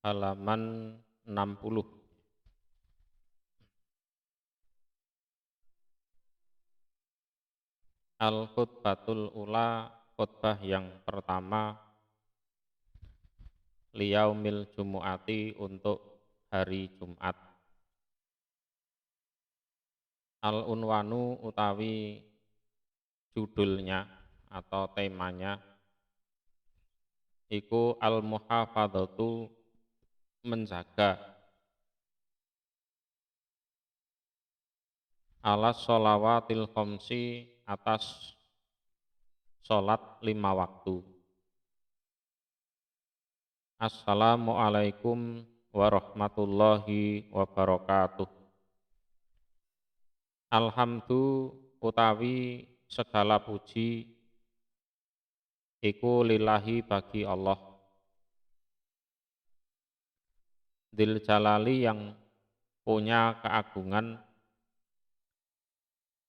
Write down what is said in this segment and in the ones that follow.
halaman 60. Al-khutbatul ula, khutbah yang pertama, liyaumil jumu'ati, untuk hari Jumat. Al-unwanu utawi judulnya atau temanya iku al-muhafadzatu, menjaga, ala sholawatil khamsi, atas sholat 5 waktu. Assalamualaikum warahmatullahi wabarakatuh. Alhamdu utawi segala puji iku lillahi, bagi Allah, Dzil Jalali, yang punya keagungan,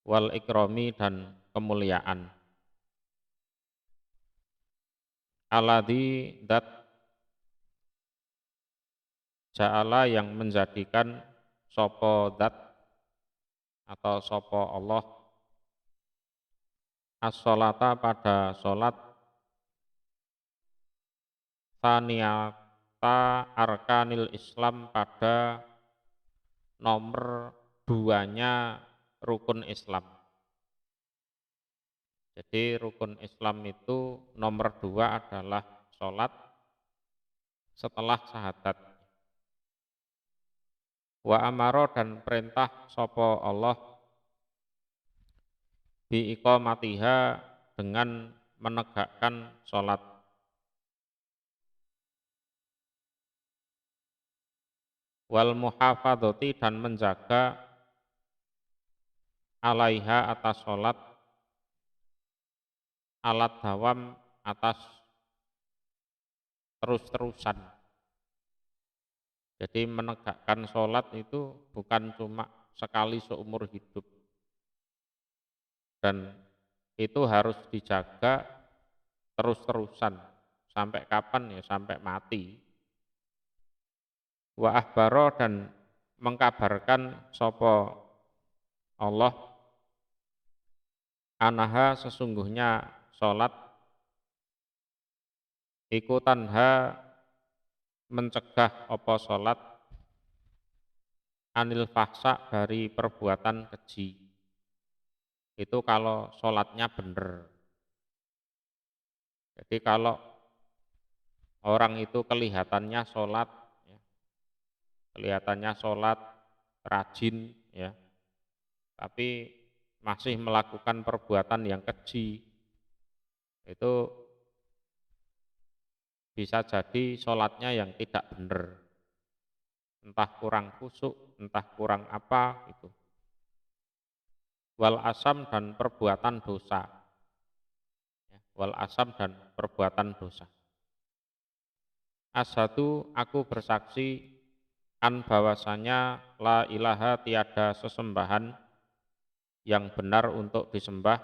wal ikrami, dan kemuliaan. Alladzi, dat, ja'ala, yang menjadikan, sopo dat atau sopo Allah, as-sholata, pada sholat, tsaniyata arkanil Islam, pada nomor 2-nya rukun Islam. Jadi rukun Islam itu nomor 2 adalah sholat setelah syahadat. Wa amaro, dan perintah sopo Allah, bi iqamatiha, dengan menegakkan sholat. Wal muhafadzati, dan menjaga, alaiha, atas sholat, alat dawam, atas terus-terusan. Jadi menegakkan sholat itu bukan cuma sekali seumur hidup, dan itu harus dijaga terus-terusan. Sampai kapan? Ya sampai mati. Wa akhbaro, dan mengkabarkan sopo Allah, anaha, sesungguhnya sholat, iku tanha, mencegah opo sholat, anil fahsa, dari perbuatan keji. Itu kalau sholatnya benar. Jadi kalau orang itu kelihatannya sholat, ya, kelihatannya sholat rajin, ya, tapi masih melakukan perbuatan yang keji, itu bisa jadi sholatnya yang tidak benar. Entah kurang khusyuk, entah kurang apa itu. Wal asam, dan perbuatan dosa. Wal asam, dan perbuatan dosa. Asyhadu, aku bersaksi, an, bahwasanya, la ilaha, tiada sesembahan yang benar untuk disembah,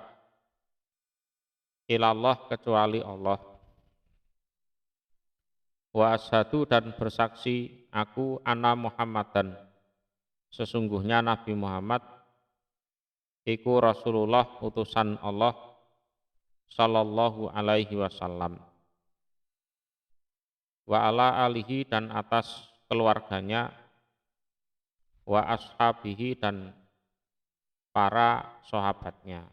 ilallah, kecuali Allah. Wa asyhadu, dan bersaksi aku, anna Muhammadan, sesungguhnya Nabi Muhammad, iku Rasulullah, utusan Allah, sallallahu alaihi wasallam. Wa ala alihi, dan atas keluarganya, wa ashabihi, dan para sahabatnya.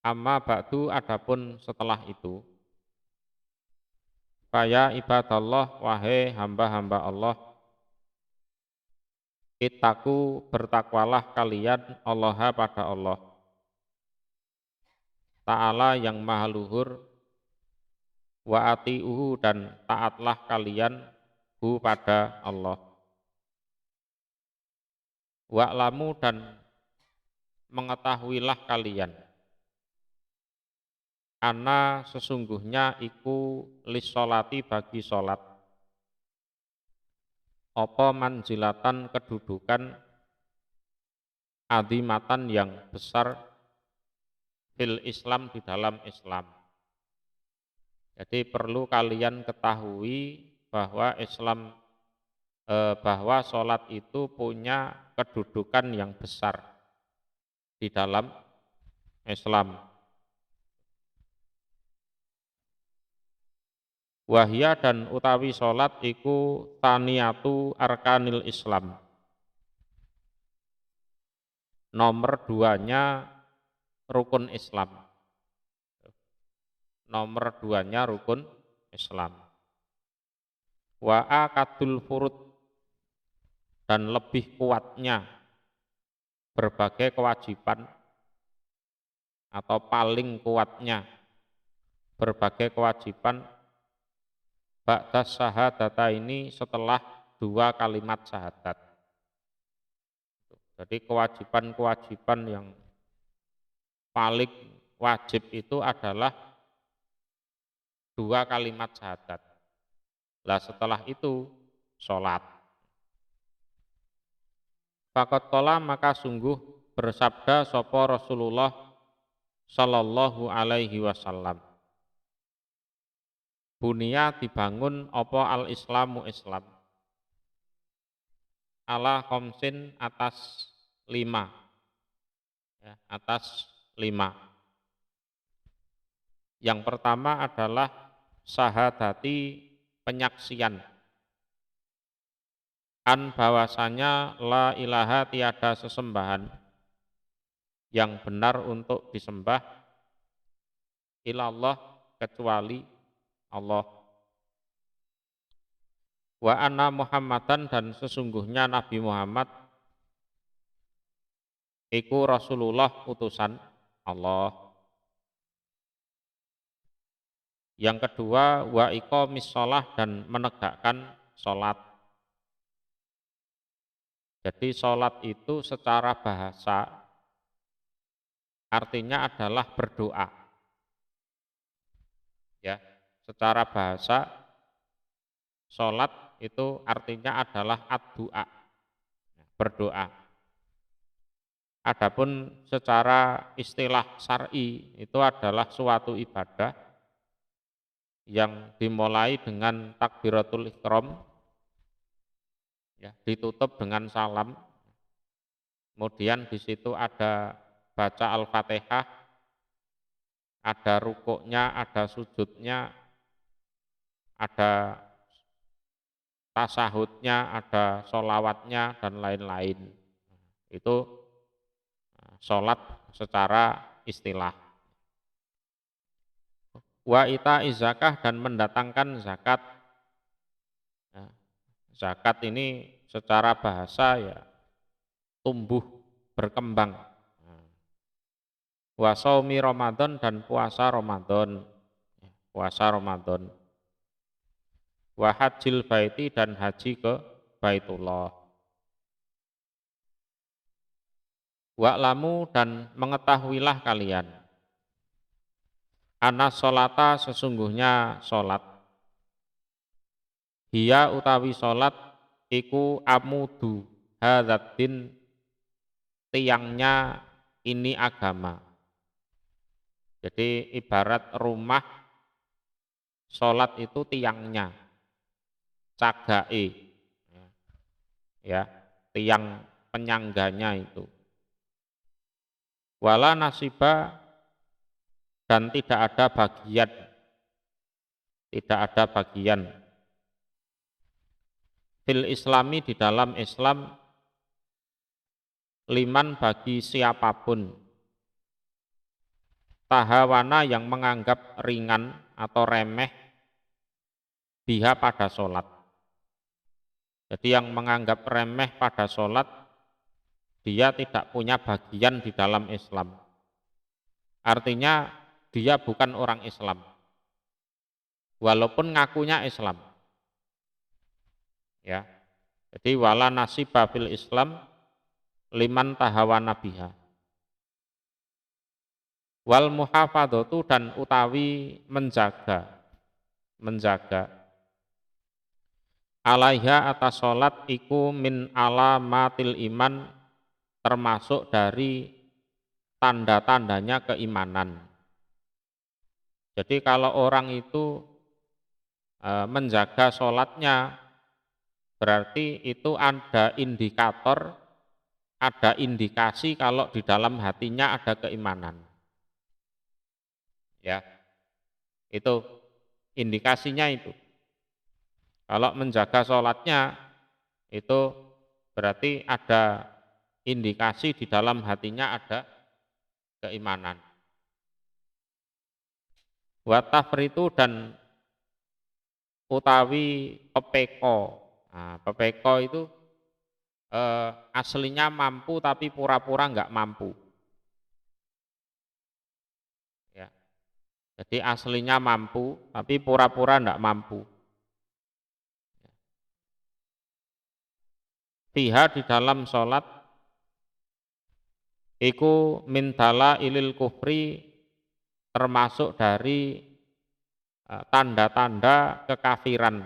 Amma ba'du, adapun setelah itu, faya ibadallah, wahai hamba-hamba Allah, ittaku, bertakwalah kalian, Allah, pada Allah Ta'ala, yang maha luhur, wa ati'uhu, dan taatlah kalian hu, pada Allah. Wa'lamu, dan mengetahuilah kalian, anna, sesungguhnya iku lissolati, bagi sholat, apa manjilatan, kedudukan, adhimatan, yang besar, fil Islam, di dalam Islam. Jadi perlu kalian ketahui bahwa bahwa sholat itu punya kedudukan yang besar di dalam Islam. Wahya dan utawi sholat iku taniyatu arkanil Islam. Nomor duanya rukun Islam. Nomor duanya rukun Islam. Wa akadul furud, dan lebih kuatnya berbagai kewajiban atau paling kuatnya berbagai kewajiban ba'da syahadata ini setelah dua kalimat syahadat. Jadi kewajiban-kewajiban yang paling wajib itu adalah dua kalimat syahadat. Lah setelah itu sholat. Faqad qala, maka sungguh bersabda sapa Rasulullah sallallahu alaihi wasallam. Bunia dibangun apa al-islamu Islam. Ala khamsin, atas 5. Ya, atas 5. Yang pertama adalah syahadati, penyaksian. An bahwasanya la ilaha, tiada sesembahan yang benar untuk disembah ilallah, kecuali Allah. Wa anna Muhammadan, dan sesungguhnya Nabi Muhammad iku Rasulullah, utusan Allah. Yang kedua, wa iqamis shalah, dan menegakkan sholat. Jadi sholat itu secara bahasa artinya adalah berdoa. Ya, secara bahasa sholat itu artinya adalah ad-du'a, berdoa. Adapun secara istilah syar'i itu adalah suatu ibadah yang dimulai dengan takbiratul ihram, ya, ditutup dengan salam, kemudian di situ ada baca Al-Fatihah, ada rukuknya, ada sujudnya, ada tasahudnya, ada sholawatnya, dan lain-lain. Itu sholat secara istilah. Wa ita'iz zakah, dan mendatangkan zakat. Zakat ini secara bahasa ya tumbuh, berkembang. Wa shaumi Ramadan, dan puasa Ramadan. Puasa Ramadan. Wa hajjil baiti, dan haji ke Baitullah. Wa'lamu, dan mengetahuilah kalian. Anna sholata, sesungguhnya sholat. Hiya utawi sholat, iku amudu hadzal-din, tiangnya ini agama. Jadi ibarat rumah, sholat itu tiangnya, cagai, ya, tiang penyangganya itu. Wala nasiba, dan tidak ada bagian, tidak ada bagian. Fil islami, di dalam Islam, liman, bagi siapapun, tahawana, yang menganggap ringan atau remeh, biha, pada sholat. Jadi yang menganggap remeh pada sholat, dia tidak punya bagian di dalam Islam. Artinya dia bukan orang Islam, walaupun ngakunya Islam. Ya, jadi wala nasiba fil Islam liman tahawana biha. Wal muhafadzatu, dan utawi menjaga alaiha, atas sholat, iku min alamatil iman, termasuk dari tanda-tandanya keimanan. Jadi kalau orang itu menjaga sholatnya, berarti itu ada indikator, ada indikasi kalau di dalam hatinya ada keimanan. Ya, itu indikasinya itu. Kalau menjaga sholatnya itu berarti ada indikasi di dalam hatinya ada keimanan. Wa tafritu dan utawi pepeko. Nah, pepeko itu aslinya mampu tapi pura-pura nggak mampu. Ya. Jadi aslinya mampu tapi pura-pura nggak mampu. Fiha di dalam sholat iku mintala ilil kufri, termasuk dari tanda-tanda kekafiran,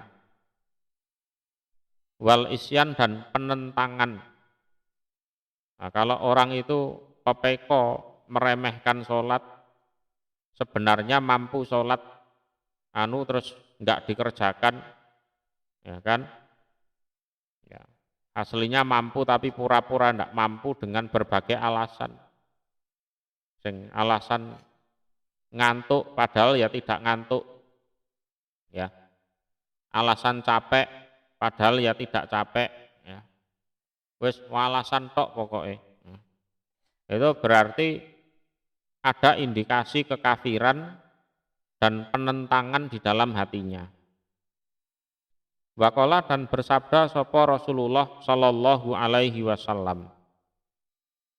wal isyan dan penentangan. Nah, kalau orang itu pepeko meremehkan sholat, sebenarnya mampu sholat terus nggak dikerjakan, ya kan? Ya. Aslinya mampu tapi pura-pura nggak mampu dengan berbagai alasan. Alasan ngantuk padahal ya tidak ngantuk, ya. Alasan capek padahal ya tidak capek, ya. Wes alasan tok pokoknya. Itu berarti ada indikasi kekafiran dan penentangan di dalam hatinya. Waqala dan bersabda sapa Rasulullah sallallahu alaihi wasallam.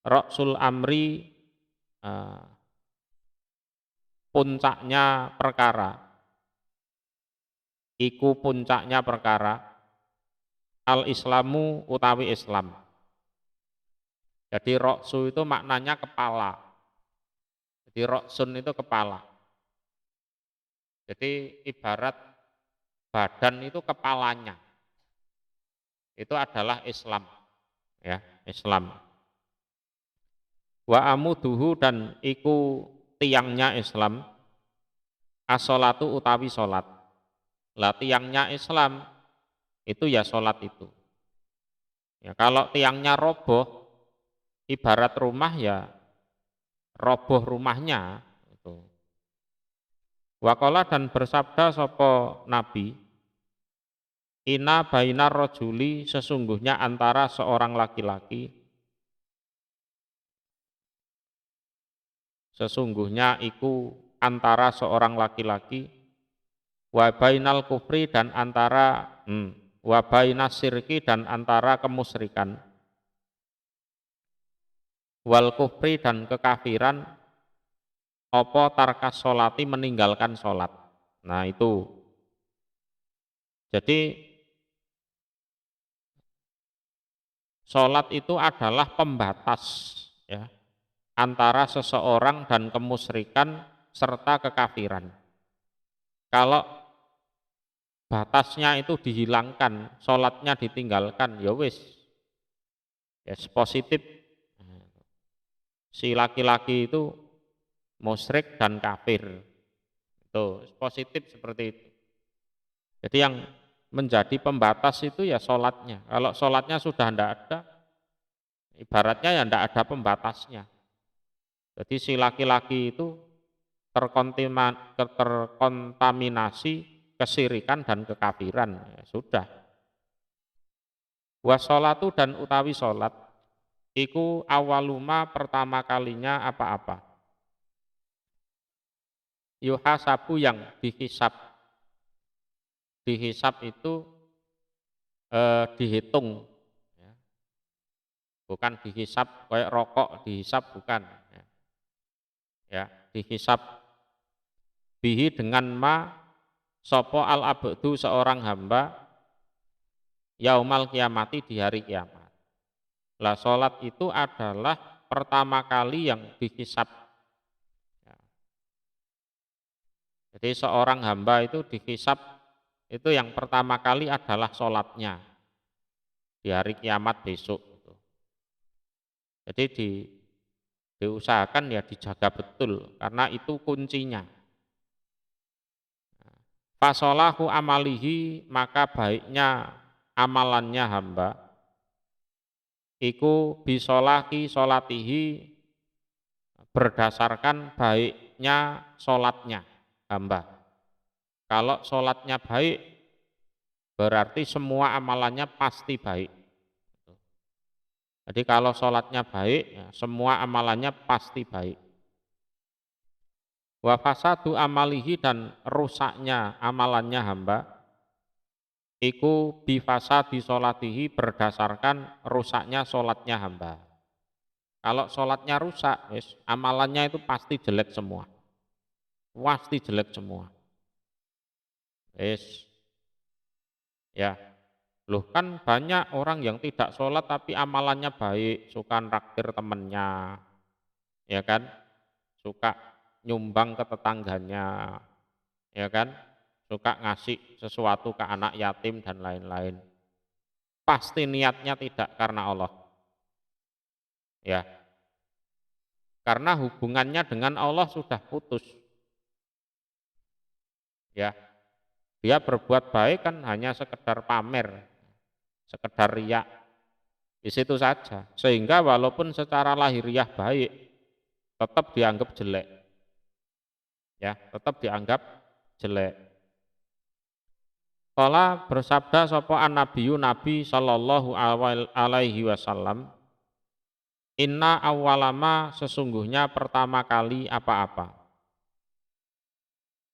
Rasul amri, puncaknya perkara, iku puncaknya perkara, al islamu utawi Islam. Jadi roksu itu maknanya kepala. Jadi roksun itu kepala. Jadi ibarat badan itu kepalanya. Itu adalah Islam, ya, Islam. Wa amuduhu dan iku tiangnya Islam, as-sholatu utawi sholat. Lah tiangnya Islam itu ya sholat itu. Ya, kalau tiangnya roboh, ibarat rumah ya roboh rumahnya. Itu. Waqala dan bersabda sapa Nabi, Ina bainar rojuli, sesungguhnya antara seorang laki-laki, sesungguhnya iku antara seorang laki-laki, wa bainal kufri dan antara wa bainas sirki dan antara kemusyrikan, wal kufri dan kekafiran, apa tarkas sholati meninggalkan sholat. Nah itu. Jadi sholat itu adalah pembatas, ya, antara seseorang dan kemusyrikan serta kekafiran. Kalau batasnya itu dihilangkan, sholatnya ditinggalkan, ya wis, ya positif. Si laki-laki itu musyrik dan kafir, itu positif seperti itu. Jadi yang menjadi pembatas itu ya sholatnya. Kalau sholatnya sudah tidak ada, ibaratnya ya tidak ada pembatasnya. Jadi si laki-laki itu terkontaminasi kesirikan dan kekafiran, ya sudah. Washolatu dan utawi sholat, iku awaluma pertama kalinya apa-apa. Yuhasabu yang dihisab. Dihisab itu dihitung, ya. Bukan dihisab kayak rokok dihisab, bukan. Ya, dihisab bihi dengan ma sopo al abdu seorang hamba yaumal kiamati di hari kiamat. Lah sholat itu adalah pertama kali yang dihisab. Ya. Jadi seorang hamba itu dihisab itu yang pertama kali adalah sholatnya di hari kiamat besok. Jadi diusahakan ya dijaga betul karena itu kuncinya. fasolahu amalihi, maka baiknya amalannya hamba, iku bisolaki solatihi, berdasarkan baiknya solatnya hamba. Kalau solatnya baik, berarti semua amalannya pasti baik. Jadi kalau solatnya baik, ya, semua amalannya pasti baik. Wa fasadu amalihi, dan rusaknya amalannya hamba, iku bifasadi solatihi, berdasarkan rusaknya solatnya hamba. Kalau solatnya rusak, amalannya itu pasti jelek semua. Pasti jelek semua. Ya, loh kan banyak orang yang tidak sholat tapi amalannya baik, suka nraktir temennya, ya kan, suka nyumbang ke tetangganya, ya kan, suka ngasih sesuatu ke anak yatim dan lain-lain. Pasti niatnya tidak karena Allah, ya, karena hubungannya dengan Allah sudah putus, ya. Dia berbuat baik kan hanya sekedar pamer, sekedar riak, di situ saja. Sehingga walaupun secara lahiriah baik, tetap dianggap jelek, ya, tetap dianggap jelek. Qala, bersabda sapa an-nabiyyu nabi sallallahu alaihi wasallam, inna awwalama, sesungguhnya pertama kali apa-apa,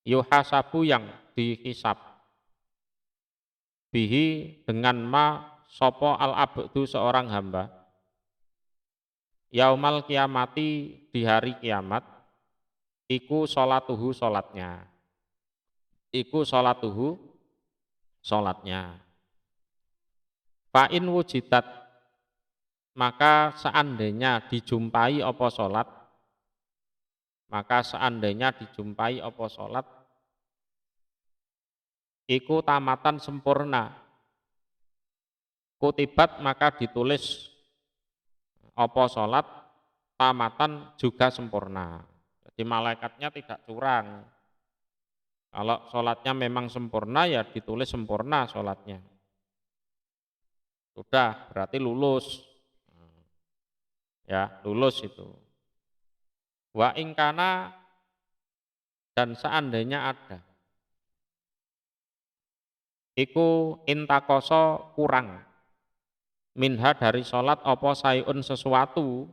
yuhasabu, yang dihisab, bihi, dengan ma, sopo al-abdu, seorang hamba, yaumal kiamati, di hari kiamat, iku sholatuhu, sholatnya, iku sholatuhu, sholatnya. Fa'in wujidat, maka seandainya dijumpai apa sholat, maka seandainya dijumpai apa sholat, iku tamatan, sempurna, kutibat, maka ditulis apa sholat, tamatan, juga sempurna. Jadi malaikatnya tidak curang. Kalau sholatnya memang sempurna, ya ditulis sempurna sholatnya. Sudah, berarti lulus. Ya, lulus itu. Wa ingkana, dan seandainya ada, iku intakoso, kurang, minha, dari sholat, apa sayun, sesuatu.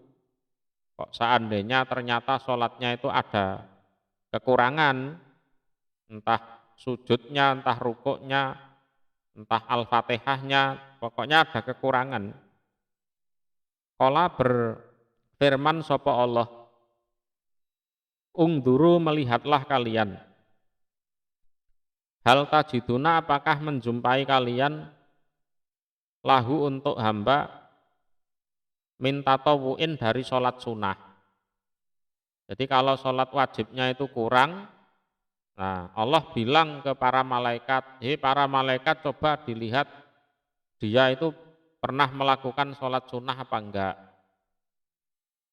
Kok seandainya ternyata sholatnya itu ada kekurangan, entah sujudnya, entah rukuknya, entah al-fatihahnya, pokoknya ada kekurangan. Qala, berfirman sapa Allah, ungduru, melihatlah kalian, hal tajiduna, apakah menjumpai kalian, lahu, untuk hamba, min tatawu'in, dari sholat sunnah. Jadi kalau sholat wajibnya itu kurang, nah Allah bilang ke para malaikat, hei para malaikat, coba dilihat dia itu pernah melakukan sholat sunnah apa enggak,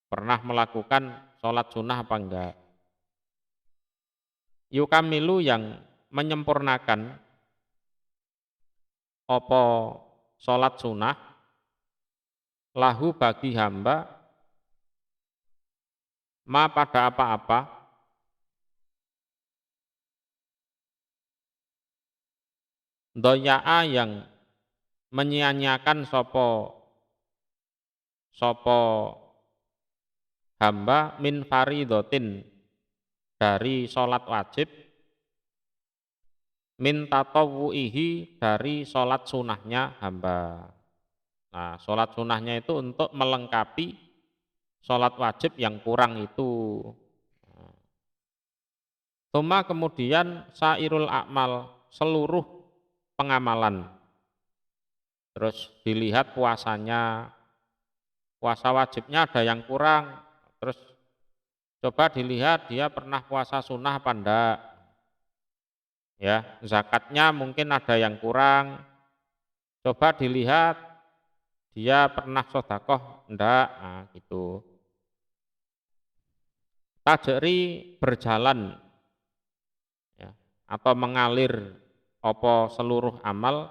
pernah melakukan sholat sunnah apa enggak. Yukamilu, yang menyempurnakan opo sholat sunnah, lahu, bagi hamba, ma, pada apa-apa, doya'a, yang menyia-nyiakan sopo hamba, min faridotin, dari sholat wajib, min tatawu'ihi, dari sholat sunnahnya hamba. Nah, sholat sunnahnya itu untuk melengkapi sholat wajib yang kurang itu. Tuma, kemudian sairul akmal, seluruh pengamalan. Terus dilihat puasanya, puasa wajibnya ada yang kurang, terus coba dilihat dia pernah puasa sunnah apa enggak. Ya, zakatnya mungkin ada yang kurang, coba dilihat dia pernah sedekah enggak, nah gitu. Tajri, berjalan, ya, atau mengalir apa seluruh amal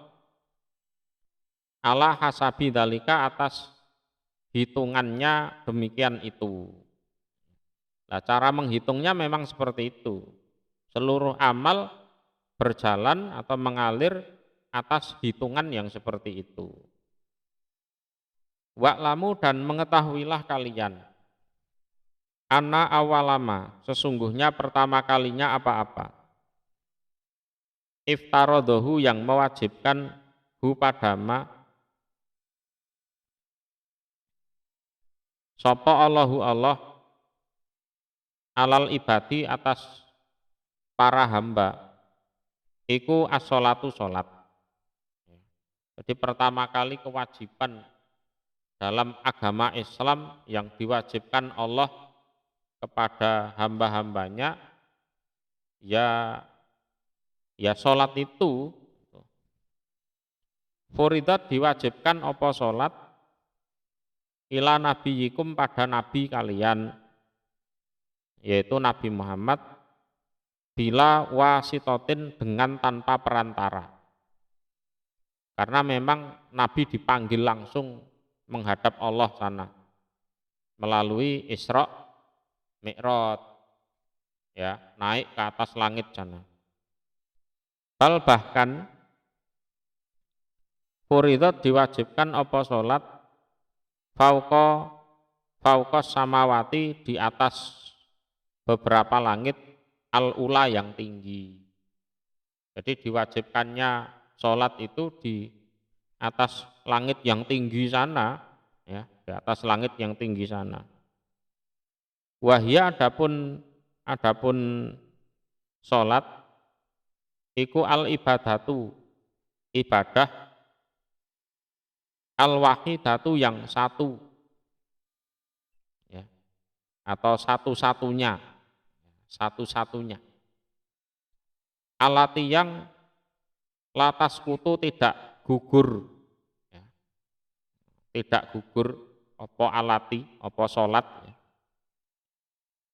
ala hasabi dalika atas hitungannya demikian itu. Nah, cara menghitungnya memang seperti itu. Seluruh amal berjalan atau mengalir atas hitungan yang seperti itu. Wa'lamu dan mengetahuilah kalian. Anna awalama, sesungguhnya pertama kalinya apa-apa. Iftarodohu yang mewajibkan hu padama. Sopo Allahu Allah alal ibadi atas para hamba. Iku as-sholatu sholat. Jadi pertama kali kewajiban dalam agama Islam yang diwajibkan Allah kepada hamba-hambanya ya sholat itu. Furidat diwajibkan apa sholat ila nabiyikum pada nabi kalian, yaitu Nabi Muhammad, bila wasitotin dengan tanpa perantara. Karena memang Nabi dipanggil langsung menghadap Allah sana melalui Isra Mi'raj, ya, naik ke atas langit sana. Bahkan furidat diwajibkan apa sholat fauqa samawati di atas beberapa langit al-ula yang tinggi. Jadi diwajibkannya sholat itu di atas langit yang tinggi sana, ya, di atas langit yang tinggi sana. Wahya adapun sholat iku al ibadatu ibadah al wahidatu yang satu, ya, atau satu-satunya. Alati yang latas kutu tidak gugur, ya. Tidak gugur apa alati, apa sholat, ya.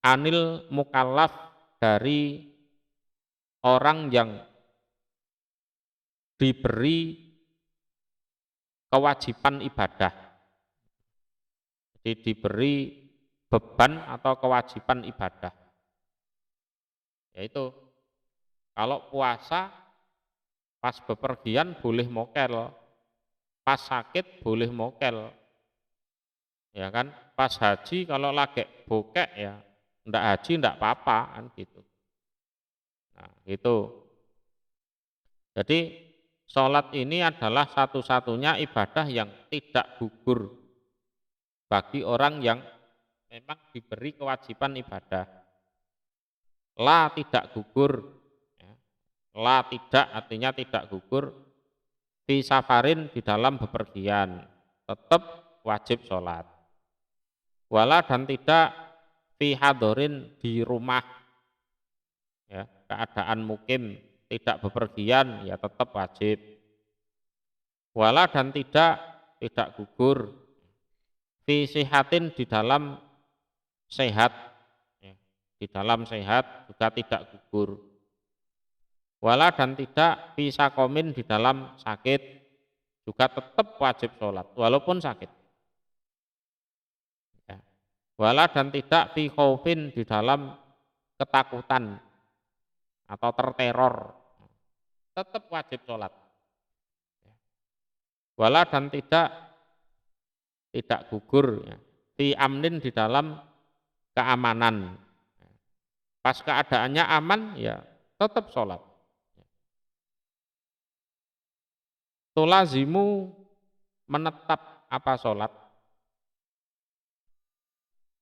Anil mukallaf dari orang yang diberi kewajiban ibadah. Jadi diberi beban atau kewajiban ibadah. Yaitu kalau puasa pas bepergian boleh mokel, pas sakit boleh mokel, ya kan? Pas haji kalau lagi bokek ya ndak haji ndak apa-apa kan gitu. Nah, gitu. Jadi sholat ini adalah satu-satunya ibadah yang tidak gugur bagi orang yang memang diberi kewajiban ibadah. La tidak gugur, ya. La tidak artinya tidak gugur. Fi safarin di dalam bepergian tetap wajib sholat. Wala dan tidak fi hadorin di rumah, ya, keadaan mukim tidak bepergian ya tetap wajib. Wala dan tidak gugur fi sihatin di dalam sehat, ya, di dalam sehat juga tidak gugur. Wala dan tidak fi sakomin di dalam sakit juga tetap wajib sholat walaupun sakit. Ya. Wala dan tidak fi khaufin di dalam ketakutan atau terteror tetap wajib sholat. Wala dan tidak gugur, ya, fi amnin di dalam keamanan. Pas keadaannya aman ya tetap sholat. Tulazimu menetap apa sholat?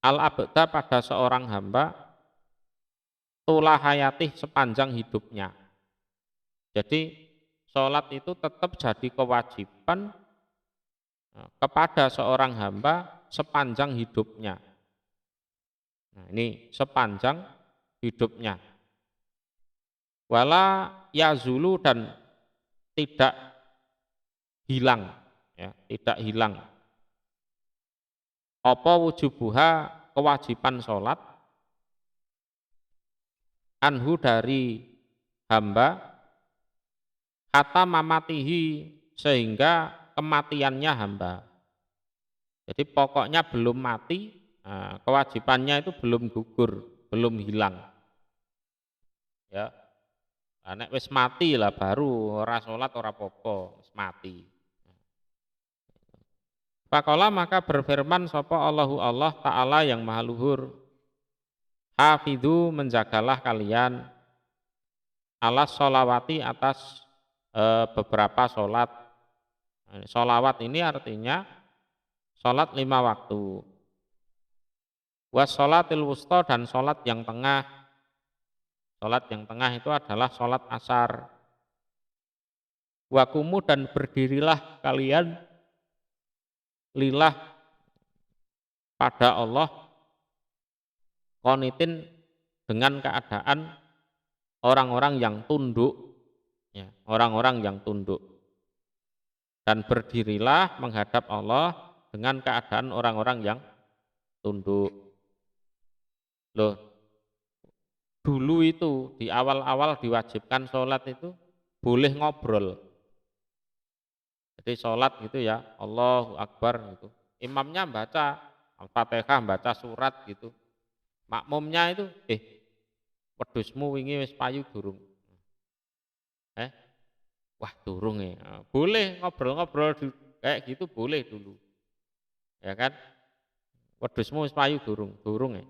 Al-abda pada seorang hamba tula hayatih sepanjang hidupnya. Jadi sholat itu tetap jadi kewajiban kepada seorang hamba sepanjang hidupnya. Nah, ini sepanjang hidupnya. Wala yazulu dan tidak hilang, ya, tidak hilang. Apa wujubuha kewajiban sholat anhu dari hamba kata mamatihi sehingga kematiannya hamba. Jadi pokoknya belum mati, kewajibannya itu belum gugur, belum hilang. Ya, nek wis mati lah baru ora salat ora apa-apa, wis mati. Faqala maka berfirman sapa Allahu Allah Ta'ala yang maha luhur, hafidhu menjagalah kalian alas sholawati atas beberapa sholat. Sholawat ini artinya sholat 5 waktu. Was sholatil wusta dan sholat yang tengah. Sholat yang tengah itu adalah sholat asar. Wakumu dan berdirilah kalian lillah pada Allah qanitin dengan keadaan orang-orang yang tunduk, ya, orang-orang yang tunduk. Dan berdirilah menghadap Allah dengan keadaan orang-orang yang tunduk. Loh, dulu itu di awal-awal diwajibkan sholat itu boleh ngobrol. Jadi sholat gitu ya, Allahu Akbar gitu. Imamnya baca Al-Fatihah, baca surat gitu. Makmumnya itu, wedhusmu wingi wis payu durung. Wah durung ya. Boleh ngobrol-ngobrol kayak gitu boleh dulu. Ya kan? Wedhusmu wis payu durung ya.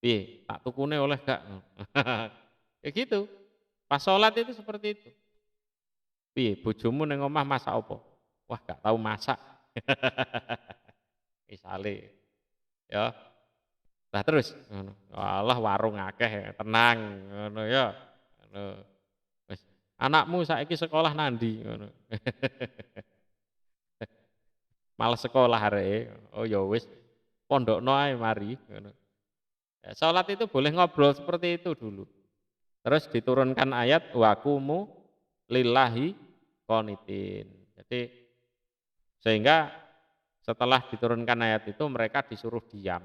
Piye, tak tukune oleh gak? Ya gitu. Pas sholat itu seperti itu. Piye, bojomu ning omah masak apa? Wah, gak tahu masak. Misale, ya. Lah terus ngono. Allah warung akeh, tenang ngono ya. Ngono. Wis, anakmu saiki sekolah nandi ngono. Males sekolah areke. Oh ya wis, pondokno ae mari ngono. Ya, salat itu boleh ngobrol seperti itu dulu. Terus diturunkan ayat waqumu lillahi qanitin. Jadi sehingga setelah diturunkan ayat itu mereka disuruh diam.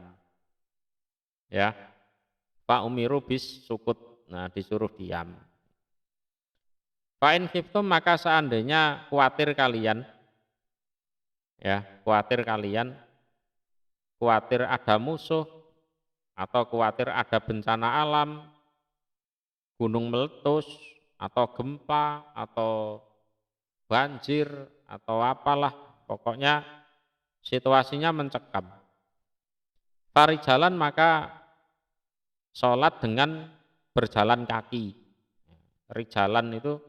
Ya. Pak umiru bis sukut. Nah, disuruh diam. Fa'in khiftum maka seandainya khawatir kalian, ya, khawatir kalian, khawatir ada musuh atau khawatir ada bencana alam, gunung meletus atau gempa atau banjir atau apalah, pokoknya situasinya mencekam. Farijalan maka sholat dengan berjalan kaki. Rijalan itu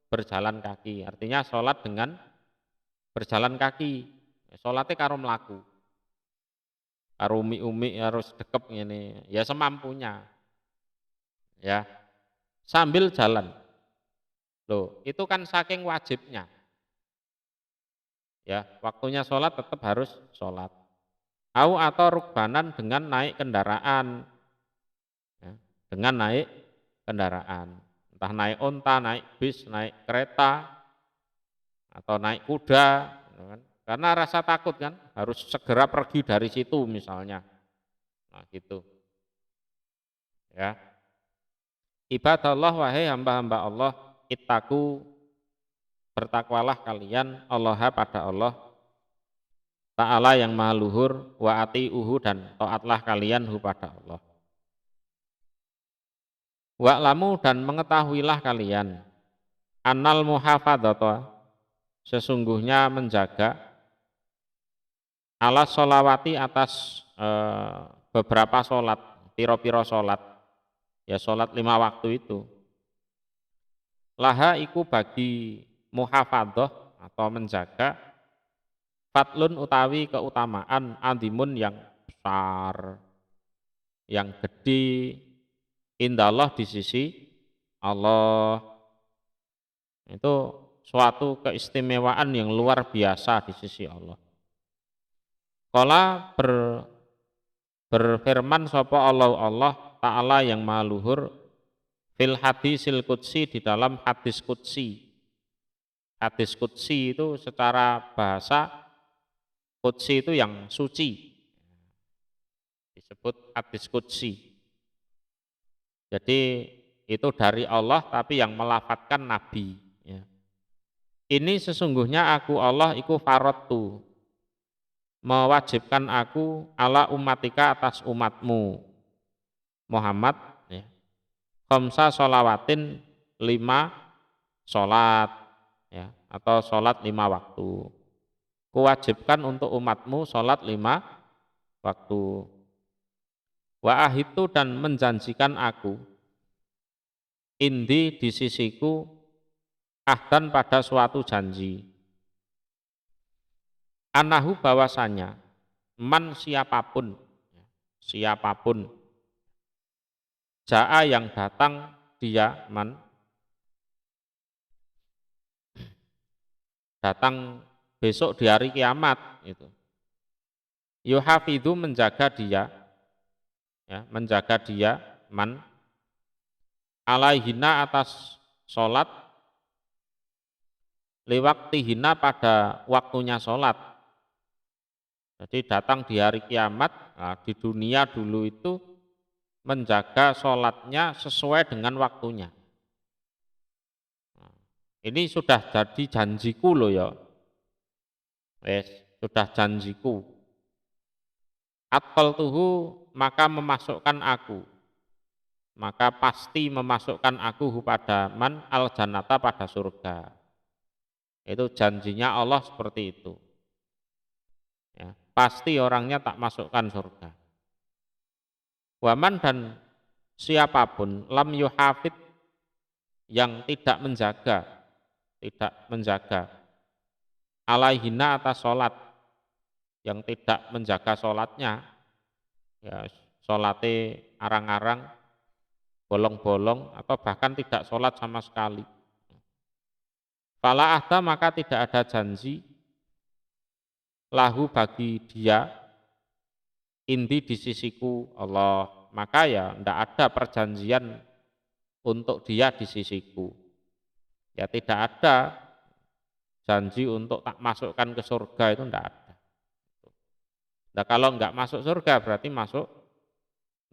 berjalan kaki, artinya sholat dengan berjalan kaki. Sholatnya karo melaku, karo umi-umi harus dekep ini, ya semampunya, ya sambil jalan. Loh, itu kan saking wajibnya, ya waktunya sholat tetap harus sholat. Au atau rukbanan dengan naik kendaraan, ya, dengan naik kendaraan, entah naik onta, naik bis, naik kereta, atau naik kuda, gitu kan. Karena rasa takut kan, harus segera pergi dari situ misalnya. Nah gitu. Ya. Ibadallah wahai hamba-hamba Allah, ittaku bertakwalah kalian Allah pada Allah Ta'ala yang maha luhur wa ati'uhu dan taatlah kalian pada Allah. Wa'lamu dan mengetahuilah kalian annal muhafadzata sesungguhnya menjaga ala sholawati atas beberapa sholat, piro-piro sholat, ya sholat 5 waktu itu. Laha iku bagi muhafadzah atau menjaga fatlun utawi keutamaan andimun yang besar, yang gede, indallah di sisi Allah. Itu suatu keistimewaan yang luar biasa di sisi Allah. Qala berfirman sapa Allah Ta'ala yang maha luhur fil hadisil qudsi di dalam hadis qudsi. Hadis qudsi itu secara bahasa qudsi itu yang suci. Disebut hadis qudsi. Jadi itu dari Allah tapi yang melafatkan Nabi. Ya. Ini sesungguhnya aku Allah iku faradtu, mewajibkan aku ala umatika atas umatmu Muhammad, ya. Khamsa sholawatin 5 sholat, ya, atau sholat 5 waktu. Kuwajibkan untuk umatmu sholat 5 waktu. Wa ahitu dan menjanjikan aku indi di sisiku ahdan pada suatu janji. Anahu bahwasanya man siapapun jaa yang datang dia man datang besok di hari kiamat itu. Yuhafidhu menjaga dia, ya, menjaga dia man alaihina atas sholat liwaktihina pada waktunya sholat. Jadi datang di hari kiamat, nah, di dunia dulu itu menjaga sholatnya sesuai dengan waktunya. Nah, ini sudah jadi janjiku loh ya. Sudah janjiku. Atqaltuhu maka memasukkan aku. Maka pasti memasukkan aku pada man al jannata pada surga. Itu janjinya Allah seperti itu. Ya, pasti orangnya tak masukkan surga. Waman dan siapapun lam yuhafid yang tidak menjaga alaihina atas sholat, yang tidak menjaga sholatnya, ya sholatnya arang-arang, bolong-bolong, atau bahkan tidak sholat sama sekali. Fala ahda maka tidak ada janji lahu bagi dia indi di sisiku Allah, maka ya tidak ada perjanjian untuk dia di sisiku. Ya tidak ada janji untuk tak masukkan ke surga, itu tidak ada. Nah kalau enggak masuk surga berarti masuk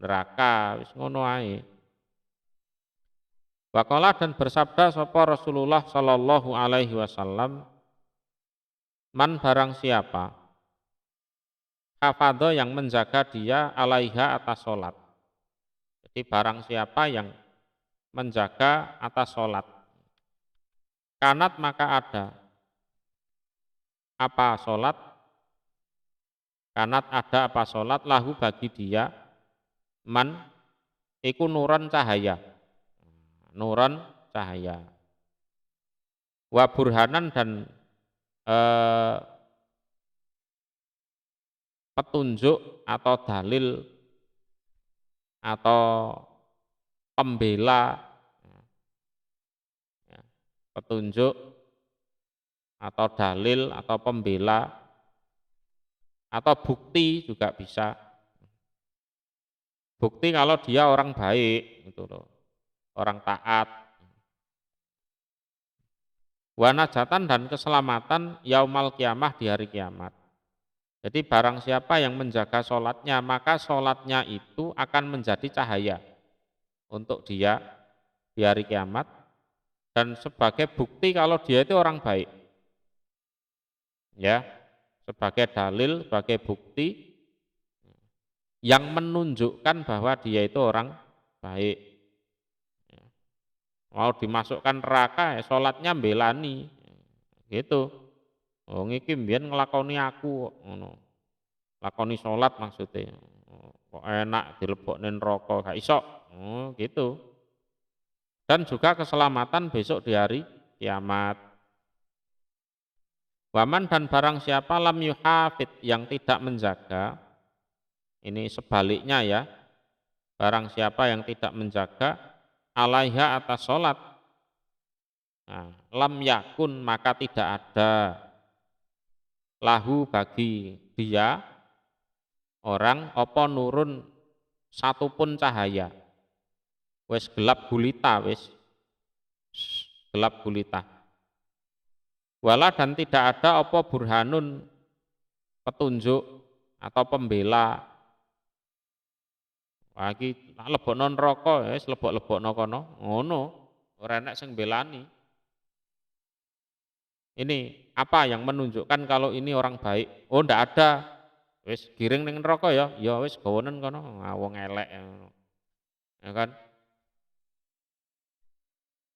neraka, wis ngono ae. Waqala dan bersabda sapa Rasulullah sallallahu alaihi wasallam, man barang siapa hafadho yang menjaga dia alaiha atas sholat. Jadi barang siapa yang menjaga atas sholat, kanat maka ada apa sholat, kanat ada apa sholat lahu bagi dia man iku nuron cahaya, nuron cahaya, wa burhanan dan petunjuk atau dalil atau pembela, ya, petunjuk atau dalil atau pembela atau bukti juga bisa. Bukti kalau dia orang baik gitu loh, orang taat. Wa najatan dan keselamatan yaumal kiamah di hari kiamat. Jadi barang siapa yang menjaga sholatnya, maka sholatnya itu akan menjadi cahaya untuk dia di hari kiamat dan sebagai bukti kalau dia itu orang baik. Ya, sebagai dalil, sebagai bukti yang menunjukkan bahwa dia itu orang baik. Mau dimasukkan neraka, ya sholatnya belani, gitu. Oh iki mbiyen nglakoni aku, ngono. Lakoni sholat maksudnya. Kok enak dilebokne neraka, gak iso. Oh, gitu. Dan juga keselamatan besok di hari kiamat. Waman dan barang siapa lam yuhafid yang tidak menjaga, ini sebaliknya ya, barang siapa yang tidak menjaga alaiha atas sholat, nah, lam yakun maka tidak ada lahu bagi dia orang apa nurun satupun cahaya, wis gelap gulita, wis gelap gulita. Wala dan tidak ada apa burhanun petunjuk atau pembela Wah iki lebokno neraka wis lebok-lebokno kono, ngono. Ora enek sing mbelani. Ini apa yang menunjukkan kalau ini orang baik? Oh ndak ada. Wis giring ning neraka ya wis gawonen kono, wong elek ngono. Ya kan?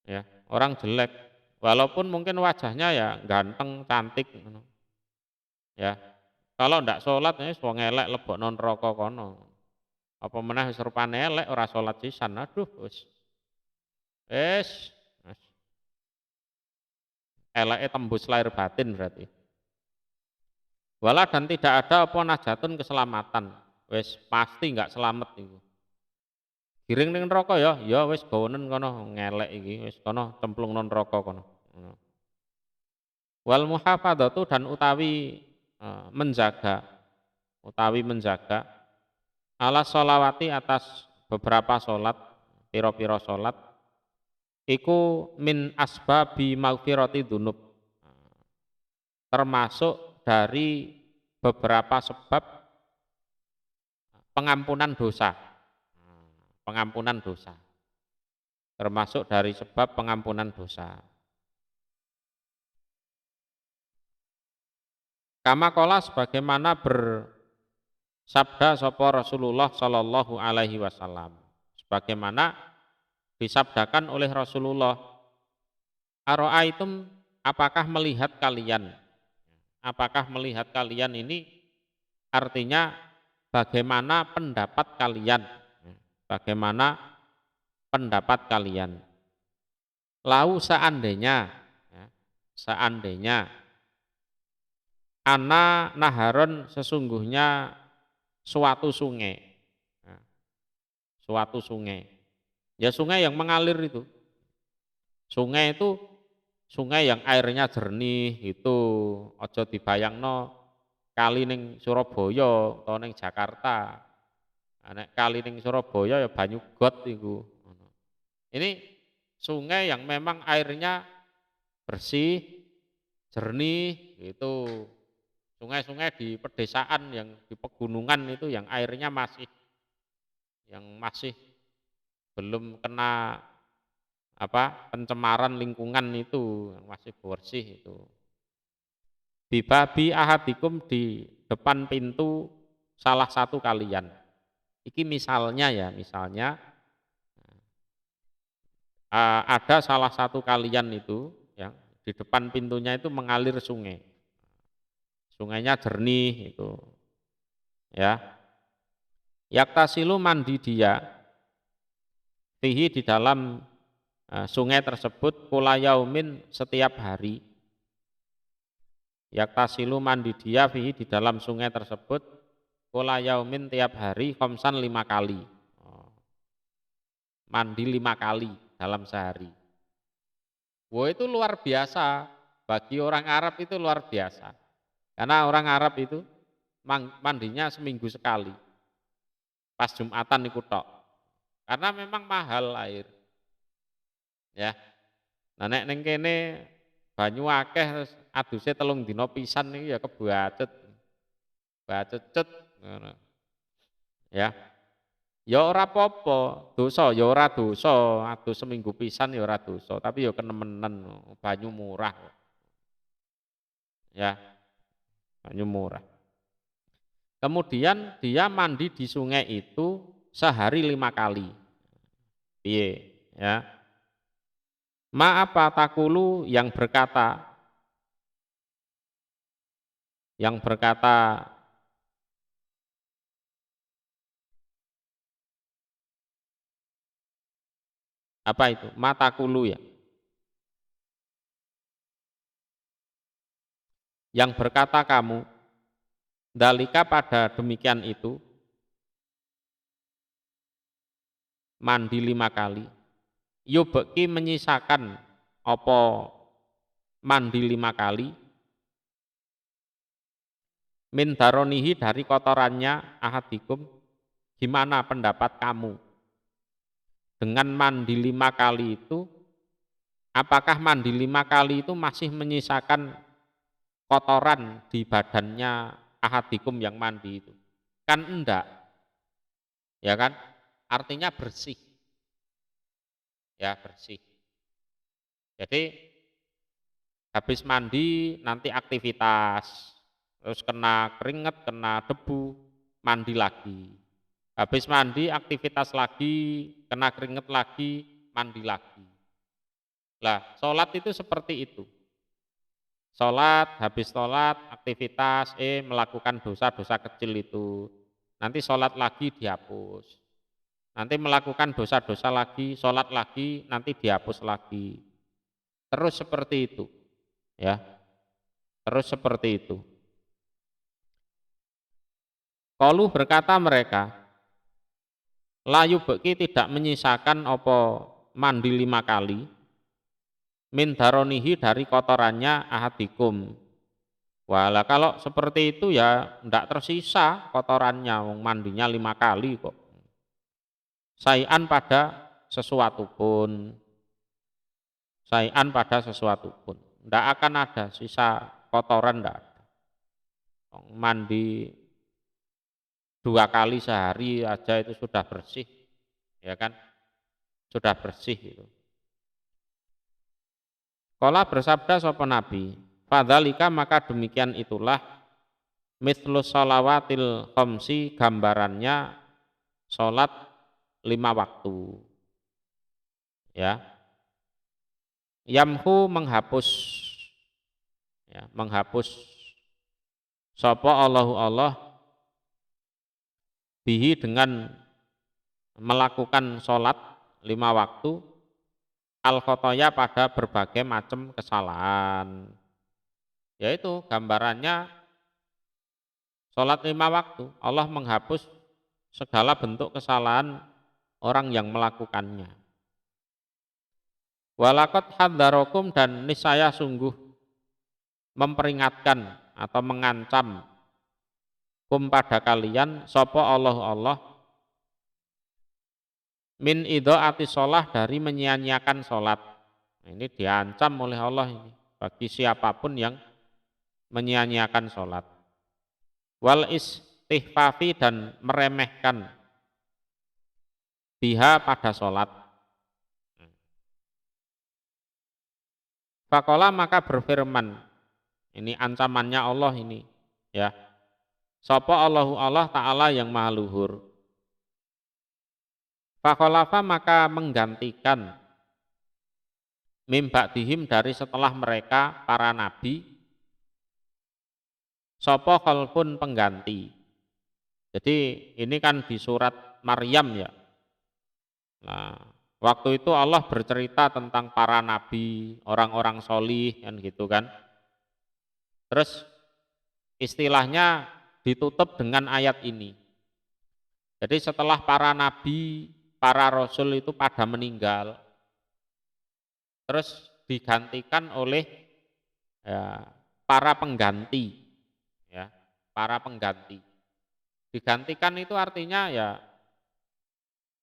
Ya, orang jelek. Walaupun mungkin wajahnya ya ganteng, cantik ngono. Ya. Kalau ndak salat ya wis wong elek lebokno neraka kono. Apa meneh wis rupane elek ora salat sisan. Aduh wis. Wis eleke tembus lahir batin berarti. Wala dan tidak ada apa najatun keselamatan. Wis pasti enggak selamat itu. Giring ning neraka ya wis gawonen kono ngelek iki, wis kono cemplungno neraka kono. Ngono. Wal muhafadzatu dan menjaga ala sholawati atas beberapa salat, pira-pira salat iku min asbabi maghfirati dzunub. Termasuk dari beberapa sebab pengampunan dosa. Pengampunan dosa. Termasuk dari sebab pengampunan dosa. Kama qala sebagaimana bersabda sapa Rasulullah sallallahu alaihi wasallam. Sebagaimana disabdakan oleh Rasulullah, ara'aitum apakah melihat kalian? Apakah melihat kalian ini artinya bagaimana pendapat kalian? Bagaimana pendapat kalian? Lau seandainya ana naharon sesungguhnya suatu sungai. Suatu sungai. Ya sungai yang mengalir itu. Sungai itu sungai yang airnya jernih itu aja dibayangno kali ning Surabaya utawa ning Jakarta. Nek kali ning Surabaya ya banyu got iku. Ini sungai yang memang airnya bersih, jernih itu. Sungai-sungai di pedesaan yang di pegunungan itu yang airnya masih belum kena pencemaran lingkungan itu yang masih bersih itu. Bibabi ahadikum di depan pintu salah satu kalian. Iki misalnya ada salah satu kalian itu yang di depan pintunya itu mengalir sungai. Sungainya jernih itu. Ya. Yaktasilu mandi dia fihi di dalam sungai tersebut kula yaumin setiap hari. Yaktasilu mandi dia fihi di dalam sungai tersebut kula yaumin tiap hari khamsan 5 kali. Mandi 5 kali dalam sehari. Wah itu luar biasa. Bagi orang Arab itu luar biasa. Karena orang Arab itu mandinya seminggu sekali. Pas Jumatan iku tok. Karena memang mahal air. Ya. Nah nek ning kene banyu akeh aduse 3 dina pisan iki ya kebacut. Bacecut ngono. Ya. Ya ora apa-apa, dosa ya ora dosa, adus seminggu pisan ya ora dosa, tapi ya kenemenen banyu murah. Ya. Banyu murah. Kemudian dia mandi di sungai itu sehari 5 kali. Piye? Ya. Ma apa takulu yang berkata apa itu? Matakulu ya. Yang berkata kamu, dalika pada demikian itu, mandi 5 kali, yubeki menyisakan apa mandi 5 kali, min daronihi dari kotorannya ahadikum, gimana pendapat kamu? Dengan mandi 5 kali itu, apakah mandi 5 kali itu masih menyisakan kotoran di badannya ahadikum yang mandi itu? Kan enggak, ya kan? artinya bersih. Ya, bersih. Jadi habis mandi nanti aktivitas, terus kena keringat, kena debu, mandi lagi. Habis mandi aktivitas lagi, kena keringat lagi, mandi lagi. Lah, sholat itu seperti itu. Sholat, habis sholat, aktivitas, melakukan dosa-dosa kecil itu. Nanti sholat lagi dihapus. Nanti melakukan dosa-dosa lagi, sholat lagi, nanti dihapus lagi. Terus seperti itu. Ya, terus seperti itu. Qalu berkata mereka, layu beki tidak menyisakan apa mandi 5 kali, min daronihi dari kotorannya ahadikum. Walah kalau seperti itu ya tidak tersisa kotorannya, wong mandinya 5 kali kok. Sayan pada sesuatu pun, sayan pada sesuatu pun, tidak akan ada sisa kotoran, tidak ada. Mandi 2 kali sehari aja itu sudah bersih, ya kan? Sudah bersih itu. Qala bersabda sapa Nabi, fadzalika maka demikian itulah mithlus shalawatil khamsi gambarannya salat 5 waktu. Ya. Yamhu menghapus, ya, menghapus sapa Allahu Allah bihi dengan melakukan salat 5 waktu al-khotoya pada berbagai macam kesalahan. Yaitu gambarannya salat 5 waktu, Allah menghapus segala bentuk kesalahan orang yang melakukannya. Walakot haddarokum dan niscaya sungguh memperingatkan atau mengancam kum pada kalian sopo Allah min idho'ati sholah dari menyia-nyiakan sholat. Ini diancam oleh Allah ini bagi siapapun yang menyia-nyiakan sholat. Wal istihfafi dan meremehkan biha pada sholat. Fakola maka berfirman, ini ancamannya Allah ini, ya. Sapa Allahu Allah Ta'ala yang maha luhur. Fakolafa maka menggantikan mim ba'dihim dari setelah mereka para nabi, sapa khalfun pengganti. Jadi ini kan di surat Maryam ya. Nah, waktu itu Allah bercerita tentang para nabi, orang-orang solih kan gitu kan. Terus istilahnya ditutup dengan ayat ini. Jadi setelah para nabi, para rasul itu pada meninggal, terus digantikan oleh ya, para pengganti, ya, para pengganti. Digantikan itu artinya ya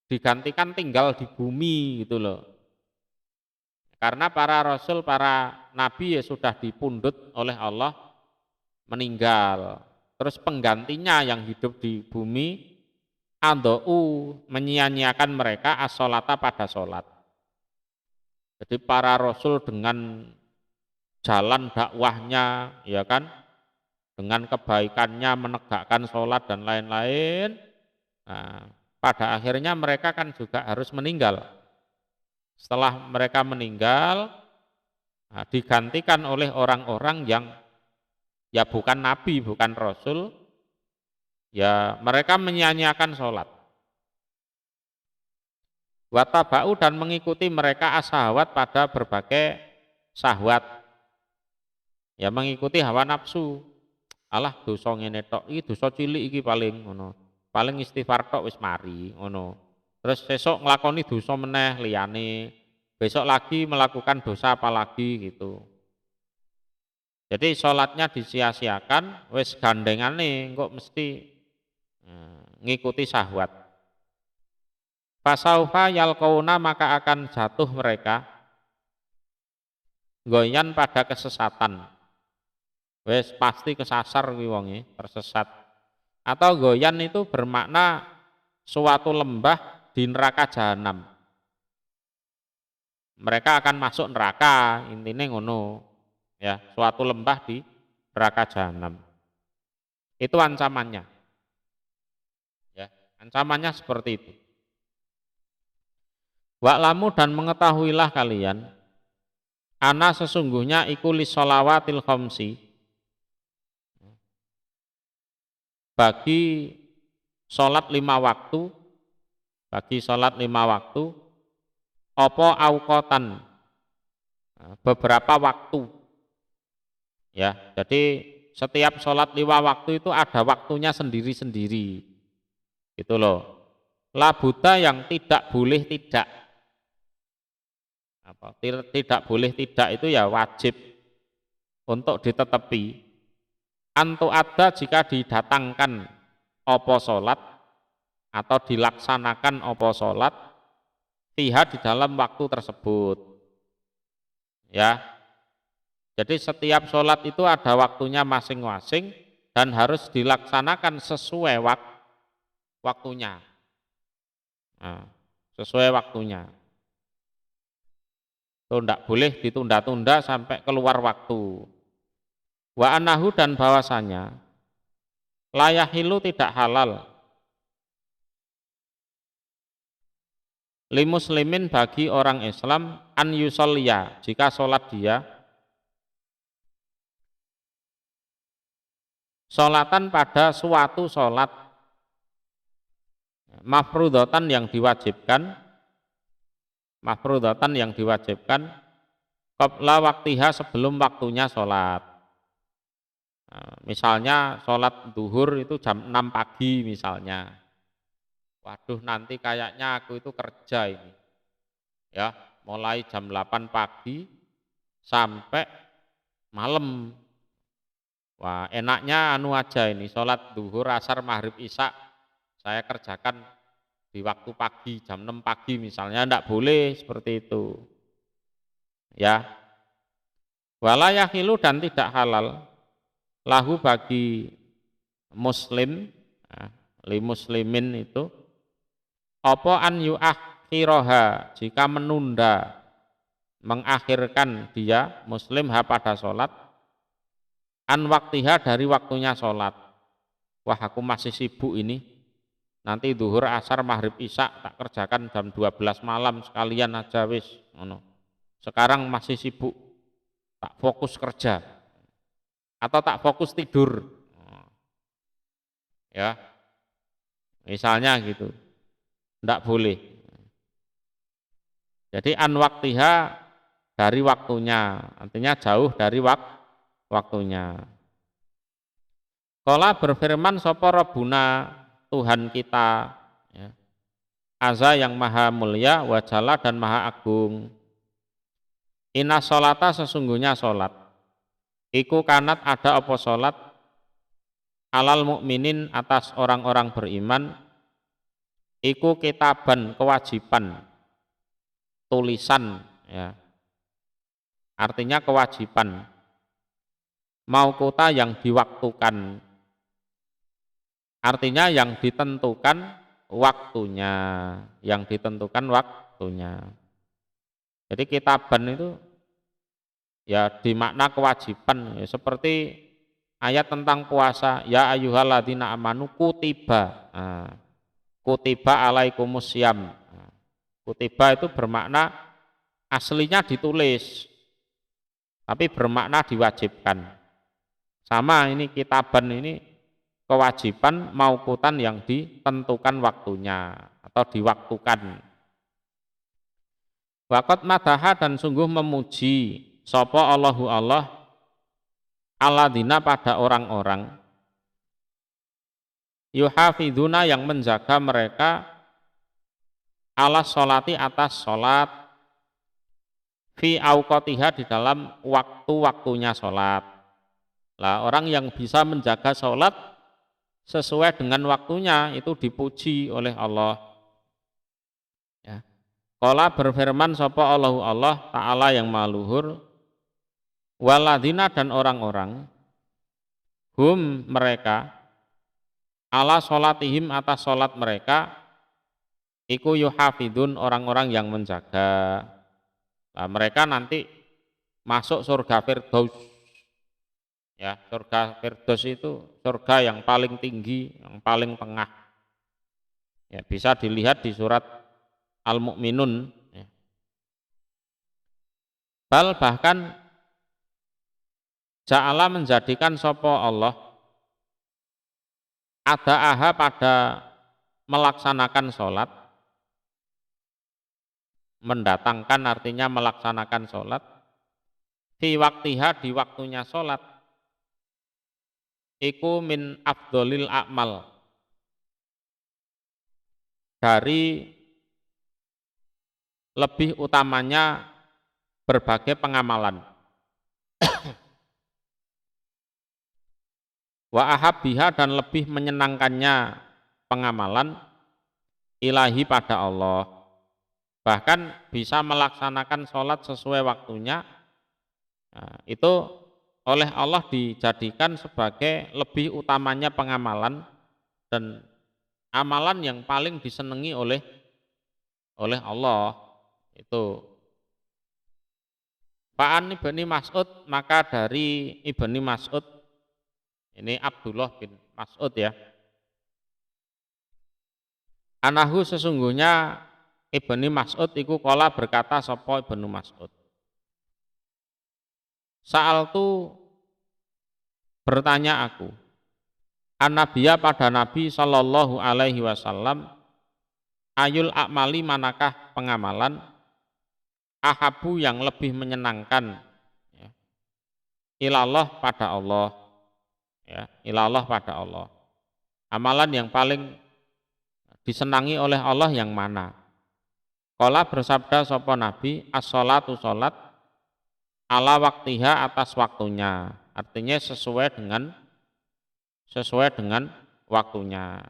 digantikan tinggal di bumi gitu loh. Karena para rasul, para nabi ya sudah dipundhut oleh Allah meninggal. Terus penggantinya yang hidup di bumi andou menyia-nyiakan mereka as-sholata pada sholat. Jadi para rasul dengan jalan dakwahnya, ya kan, dengan kebaikannya menegakkan sholat dan lain-lain, nah, pada akhirnya mereka kan juga harus meninggal. Setelah mereka meninggal, nah, digantikan oleh orang-orang yang ya bukan nabi, bukan rasul, ya mereka menyia-nyiakan sholat. Watabau dan mengikuti mereka ashahwat pada berbagai syahwat. Ya mengikuti hawa nafsu. Alah dosa ngene tok iki dosa cilik iki paling ngono. Paling istighfar tok wis mari ngono. Terus besok nglakoni dosa meneh liyane. Besok lagi melakukan dosa apa lagi gitu. Jadi sholatnya disia-siakan, wis gandengane kok mesti ngikuti syahwat. Fasaufa yalqauna maka akan jatuh mereka goyan pada kesesatan. Wes pasti kesasar kuwi wonge, tersesat. Atau goyan itu bermakna suatu lembah di neraka jahanam. Mereka akan masuk neraka, intinya ngono. Ya, suatu lembah di neraka jahanam. Itu ancamannya. Ya, ancamannya seperti itu. Wa'lamu dan mengetahuilah kalian, ana sesungguhnya iku lisolawatil khamsi, bagi sholat 5 waktu, opo auqatan, beberapa waktu. Ya, jadi setiap sholat 5 waktu itu ada waktunya sendiri-sendiri. Gitu loh. Labuta yang tidak boleh tidak. Tidak boleh tidak itu ya wajib untuk ditetepi. Antu ada jika didatangkan opo sholat atau dilaksanakan opo sholat fiha di dalam waktu tersebut. Ya, jadi setiap sholat itu ada waktunya masing-masing dan harus dilaksanakan sesuai waktunya. Nah, sesuai waktunya. Itu tidak boleh ditunda-tunda sampai keluar waktu. Wa anahu dan bahwasanya layahilu tidak halal li muslimin bagi orang Islam an yusolliya jika sholat dia sholatan pada suatu sholat mafrudatan yang diwajibkan qabla waktiha sebelum waktunya sholat. Nah, misalnya sholat duhur itu jam 6 pagi misalnya. Waduh, nanti kayaknya aku itu kerja ini. Ya, mulai jam 8 pagi sampai malam. Wah, enaknya anu aja ini, sholat duhur, asar, maghrib, isya saya kerjakan di waktu pagi, jam 6 pagi misalnya, enggak boleh seperti itu. Ya. Wala yahilu dan tidak halal lahu bagi muslim, li muslimin itu apa an yu'akhiroha jika mengakhirkan dia muslim pada sholat an waktiha dari waktunya sholat. Wah, aku masih sibuk ini, nanti duhur, asar, maghrib, isya tak kerjakan jam 12 malam sekalian aja wis. Sekarang masih sibuk, tak fokus kerja atau tak fokus tidur. Ya, misalnya gitu. Tidak boleh. Jadi an waktiha dari waktunya, artinya jauh dari waktunya. Qala berfirman sapa Rabbuna Tuhan kita, ya, Azza yang maha mulia, wajalla dan maha agung. Inna sholata sesungguhnya sholat, iku kanat ada apa sholat, alal mukminin atas orang-orang beriman, iku kitaban kewajiban, tulisan, ya, artinya kewajiban, mau kota yang diwaktukan, artinya yang ditentukan waktunya, Jadi kitaban itu ya dimakna kewajiban, ya, seperti ayat tentang puasa, ya ayyuhalladzina amanu kutiba. Kutiba alaikumusiyam. Kutiba itu bermakna aslinya ditulis, tapi bermakna diwajibkan. Sama ini kitaban ini kewajiban mauqutan yang ditentukan waktunya atau diwaktukan. Waqat madaha dan sungguh memuji sapa Allahu Allah alladzina pada orang-orang yuhafiduna yang menjaga mereka ala sholati atas sholat fi auqatiha di dalam waktu-waktunya sholat. Lah, orang yang bisa menjaga sholat sesuai dengan waktunya itu dipuji oleh Allah. Ya. Qala berfirman sapa Allahu Allah Ta'ala yang maluhur, waladina dan orang-orang hum mereka ala sholatihim atas sholat mereka iku yuhafidun orang-orang yang menjaga. Nah, mereka nanti masuk surga Firdaus. Ya, surga Firdaus itu surga yang paling tinggi, yang paling tengah. Ya, bisa dilihat di surat Al-Mu'minun. Ya. Bahkan Ja'ala menjadikan sopo Allah ada aha pada melaksanakan sholat, mendatangkan artinya melaksanakan sholat, fi waktiha di waktunya sholat, iku min afdolil a'mal, dari lebih utamanya berbagai pengamalan. Wa ahabbiha dan lebih menyenangkannya pengamalan ilahi pada Allah. Bahkan bisa melaksanakan sholat sesuai waktunya, nah, itu oleh Allah dijadikan sebagai lebih utamanya pengamalan dan amalan yang paling disenangi oleh Allah. Itu Fa'an Ibni Mas'ud, maka dari Ibni Mas'ud, ini Abdullah bin Mas'ud ya, anahu sesungguhnya Ibni Mas'ud iku kola berkata sapa Ibnu Mas'ud, Sa'al tu bertanya aku, an-nabiya pada Nabi sallallahu alaihi wasallam, ayul akmali manakah pengamalan, ahabu yang lebih menyenangkan, ya, ilallah pada Allah, ya, ilallah pada Allah. Amalan yang paling disenangi oleh Allah yang mana? Qala bersabda sapa Nabi, as-sholatu sholat, ala waktiha atas waktunya. Artinya sesuai dengan waktunya.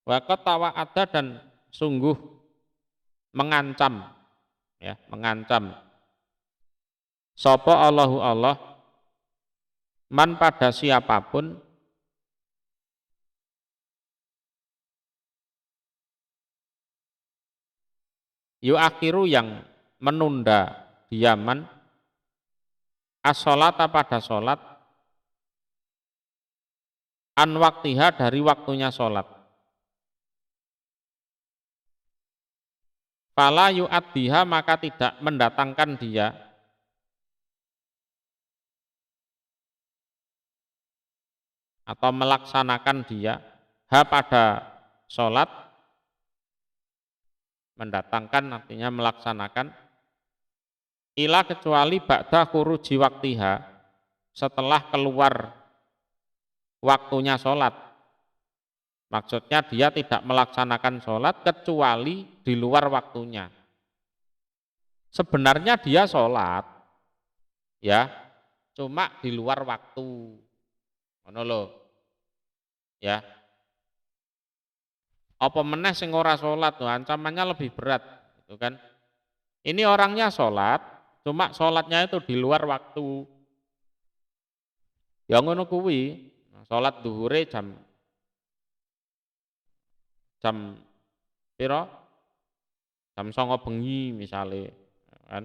Wa tawa'ada dan sungguh mengancam, ya, mengancam sapa Allahu Allah man pada siapapun yuakhiru yang menunda diaman as-sholata pada sholat an waktiha dari waktunya sholat. Fala yu'addiha maka tidak mendatangkan dia atau melaksanakan dia ha pada sholat, mendatangkan artinya melaksanakan, ila kecuali ba'da khuruji waktiha setelah keluar waktunya sholat. Maksudnya dia tidak melaksanakan sholat kecuali di luar waktunya. Sebenarnya dia sholat, ya, cuma di luar waktu. Ngono lho, ya. Apa meneh sing ora sholat, tuh, ancamannya lebih berat, gitu kan? Ini orangnya sholat, cuma sholatnya itu di luar waktu. Ya ngono kuwi, sholat duhure jam piro? Jam 09.00 bengi misalnya, kan?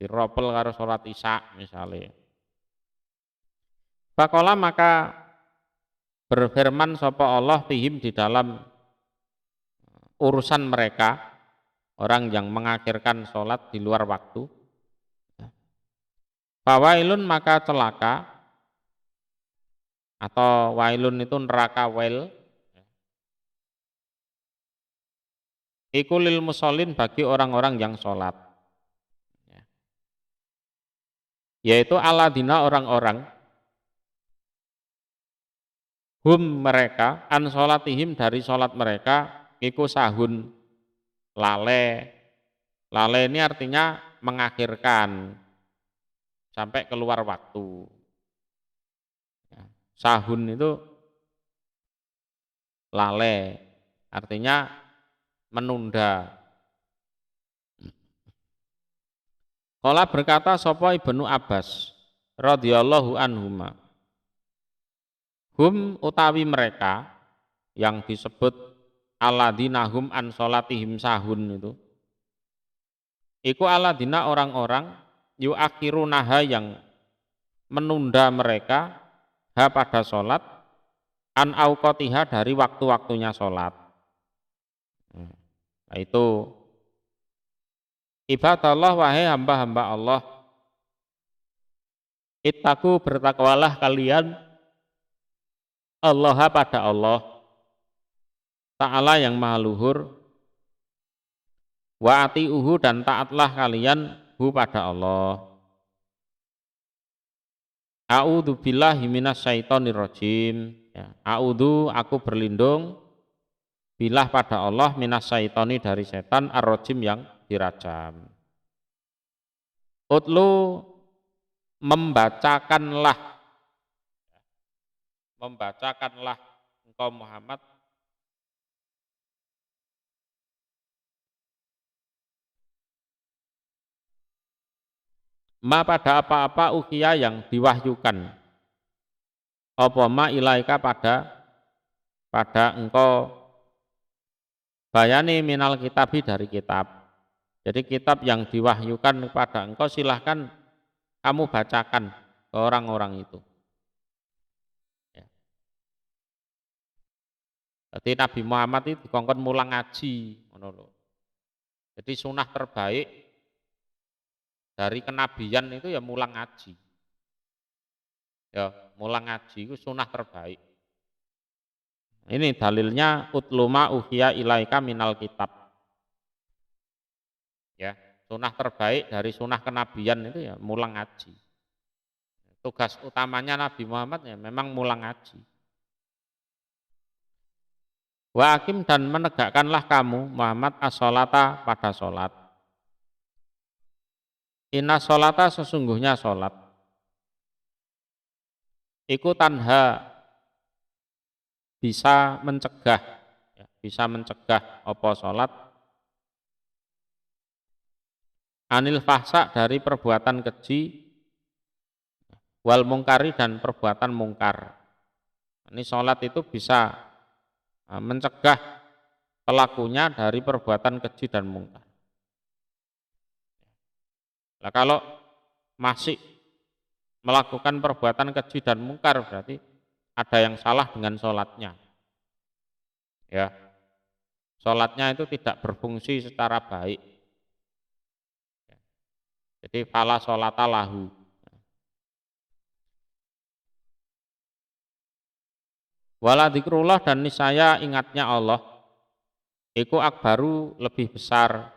Diropel karo sholat isya misalnya. Faqala maka berfirman sapa Allah fihim di dalam urusan mereka, orang yang mengakhirkan sholat di luar waktu. Fawailun maka celaka, atau wailun itu neraka wail, iku lil musholin bagi orang-orang yang sholat, yaitu aladina orang-orang hum mereka an sholatihim dari sholat mereka iku sahun lale. Lale ini artinya mengakhirkan sampai keluar waktu. Sahun itu lale artinya menunda. Qala berkata sapa Ibnu Abbas radhiyallahu anhuma, hum utawi mereka yang disebut alladzina hum an sholatihim sahun itu. Iku alladzina orang-orang yuakhirunaha yang menunda mereka pada sholat an auqatiha dari waktu-waktunya sholat. Nah, itu ibadallah wahai hamba-hamba Allah, ittaqu bertakwalah kalian Allah pada Allah Ta'ala yang maha luhur, wa ati'uhu dan taatlah kalian hu pada Allah. A'udzu billahi minasyaitonir rajim. Ya, a'udzu aku berlindung billah pada Allah minasyaitoni dari setan ar-rajim yang dirajam. Utlu membacakanlah engkau Muhammad ma pada apa-apa ukiya yang diwahyukan apa ma ilaika pada engkau bayani minal kitabi dari kitab. Jadi kitab yang diwahyukan kepada engkau silahkan kamu bacakan ke orang-orang itu. Ya. Jadi Nabi Muhammad itu dikongkon mulang ngaji. Jadi sunnah terbaik dari kenabian itu ya mulang ngaji. Ya, mulang ngaji itu sunnah terbaik. Ini dalilnya utluma uhiya ilaika minal kitab. Ya, sunnah terbaik dari sunnah kenabian itu ya mulang ngaji. Tugas utamanya Nabi Muhammad ya memang mulang ngaji. Wa akim dan menegakkanlah kamu Muhammad as-sholata pada sholat. Inna sholata sesungguhnya sholat. Iku tanha bisa mencegah apa sholat anil fahsa dari perbuatan keji wal mungkari dan perbuatan mungkar. Ini sholat itu bisa mencegah pelakunya dari perbuatan keji dan mungkar. Nah, kalau masih melakukan perbuatan keji dan mungkar berarti ada yang salah dengan sholatnya. Ya, sholatnya itu tidak berfungsi secara baik. Jadi fala sholata lahu. Wala dzikrullah dan niscaya ingatnya Allah iku akbaru lebih besar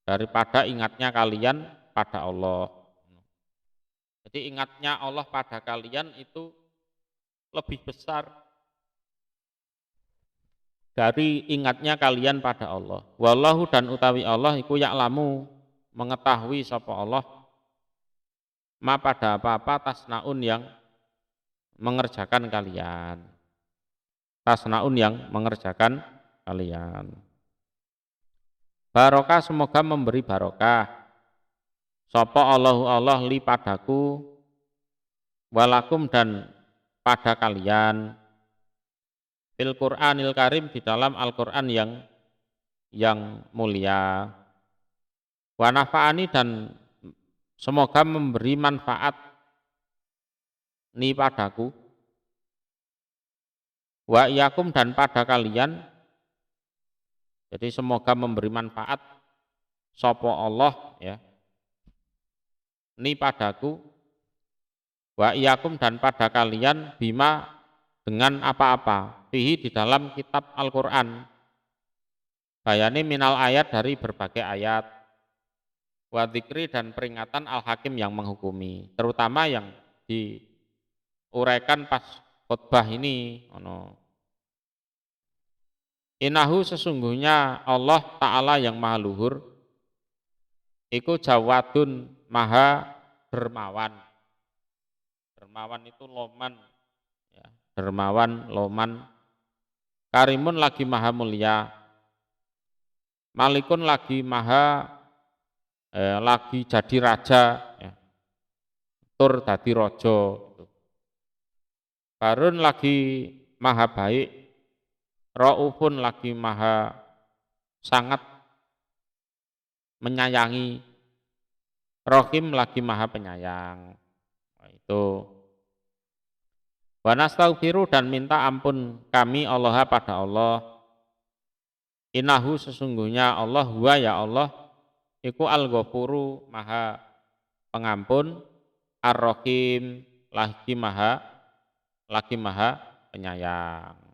daripada ingatnya kalian pada Allah. Jadi ingatnya Allah pada kalian itu lebih besar dari ingatnya kalian pada Allah. Wallahu dan utawi Allah iku ya'lamu mengetahui sapa Allah ma pada apa-apa tasnaun yang mengerjakan kalian. Tasnaun yang mengerjakan kalian. Barokah semoga memberi barokah. Sapa Allahu Allah li padaku walakum dan pada kalian fil Qur'anil Karim di dalam Al-Qur'an yang mulia. Wa nafa'ani dan semoga memberi manfaat ni padaku wa iyakum dan pada kalian. Jadi semoga memberi manfaat sapa Allah ya ni padaku wa iyakum dan pada kalian bima dengan apa-apa fihi di dalam kitab Al-Qur'an bayani minal ayat dari berbagai ayat wa dzikri dan peringatan al-hakim yang menghukumi terutama yang diuraikan pas khutbah ini Innahu sesungguhnya Allah Ta'ala yang maha luhur iku jawadun maha dermawan. Dermawan itu loman ya, dermawan loman. Karimun lagi maha mulia. Malikun lagi maha lagi jadi raja ya. Tur dadi raja. Barun lagi maha baik. Raufun lagi maha sangat menyayangi, Rahim lagi maha penyayang. Nah, itu. Wa nastaghfiru dan minta ampun kami Allah pada Allah. Innahu sesungguhnya Allah huwa ya Allah iku al-ghafuru maha pengampun, ar-rahim lagi maha penyayang.